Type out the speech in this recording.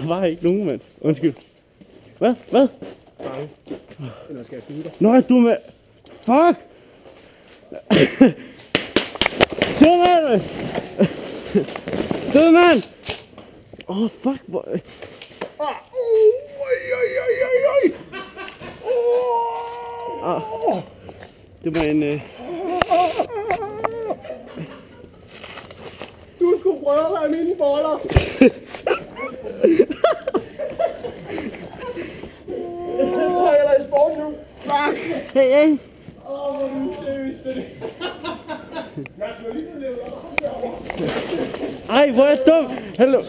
Der var ikke nogen, mand. Undskyld. Hvad? Fange. Eller skal jeg skyde dig? Nå, du med... Fuck! Død mand! Død mand! Åh, fuck, hvor... Det var en... Du skulle prøve af mine boller! Så er der i sport nu. Fuck! Hey! Hvor er du seriøst, det. Jeg skal lige leve op. Ej, hvor er jeg dum! Hallo!